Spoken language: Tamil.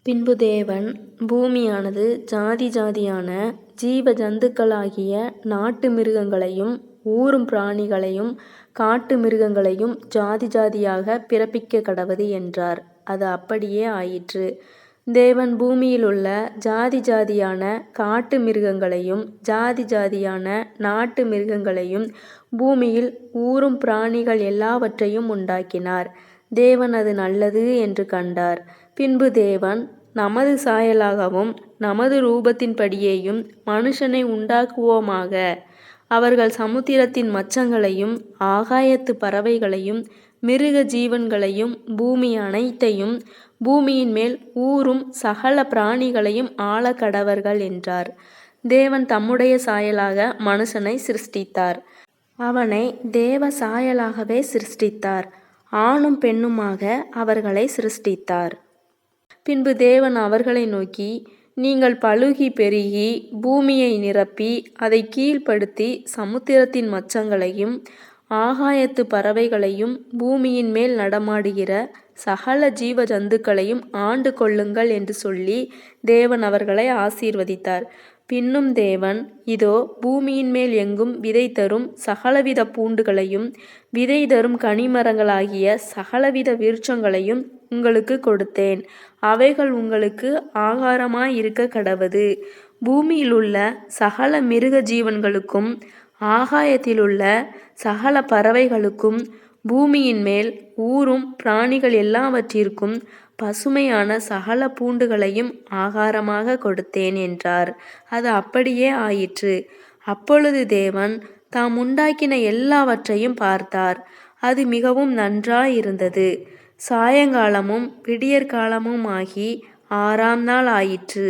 பின்பு தேவன் பூமியானது ஜாதி ஜாதியான ஜீவ ஜந்துக்களாகிய நாட்டு மிருகங்களையும் ஊரும் பிராணிகளையும் காட்டு மிருகங்களையும் ஜாதி ஜாதியாக பிறப்பிக்க கடவது என்றார். அது அப்படியே ஆயிற்று. தேவன் பூமியிலுள்ள ஜாதி ஜாதியான காட்டு மிருகங்களையும் ஜாதி ஜாதியான நாட்டு மிருகங்களையும் பூமியில் ஊரும் பிராணிகள் எல்லாவற்றையும் உண்டாக்கினார். தேவன் அது நல்லது என்று கண்டார். பின்பு தேவன், நமது சாயலாகவும் நமது ரூபத்தின்படியேயும் மனுஷனை உண்டாக்குவோமாக, அவர்கள் சமுத்திரத்தின் மச்சங்களையும் ஆகாயத்து பறவைகளையும் மிருக ஜீவன்களையும் பூமி அனைத்தையும் பூமியின் மேல் ஊரும் சகல பிராணிகளையும் ஆள கடவர்கள் என்றார். தேவன் தம்முடைய சாயலாக மனுஷனை சிருஷ்டித்தார். அவனை தேவ சாயலாகவே சிருஷ்டித்தார். ஆணும் பெண்ணுமாக அவர்களை சிருஷ்டித்தார். பின்பு தேவன் அவர்களை நோக்கி, நீங்கள் பலுகி பெருகி பூமியை நிரப்பி அதை கீழ்ப்படுத்தி சமுத்திரத்தின் மச்சங்களையும் ஆகாயத்து பறவைகளையும் பூமியின் மேல் நடமாடுகிற சகல ஜீவ ஜந்துக்களையும் ஆண்டு கொள்ளுங்கள் என்று சொல்லி தேவன் அவர்களை ஆசீர்வதித்தார். பின்னும் தேவன், இதோ பூமியின் மேல் எங்கும் விதை தரும் சகலவித பூண்டுகளையும் விதை தரும் கனிமரங்களாகிய சகலவித விருட்சங்களையும் உங்களுக்கு கொடுத்தேன். அவைகள் உங்களுக்கு ஆகாரமாயிருக்க கடவது. பூமியிலுள்ள சகல மிருக ஜீவன்களுக்கும் ஆகாயத்திலுள்ள சகல பறவைகளுக்கும் பூமியின் மேல் ஊரும் பிராணிகள் எல்லாவற்றிற்கும் பசுமையான சகல பூண்டுகளையும் ஆகாரமாக கொடுத்தேன் என்றார். அது அப்படியே ஆயிற்று. அப்பொழுது தேவன் தாம் உண்டாக்கின எல்லாவற்றையும் பார்த்தார். அது மிகவும் நன்றாயிருந்தது. சாயங்காலமும் விடியற்காலமுமாகி 6ஆம் நாள் ஆயிற்று.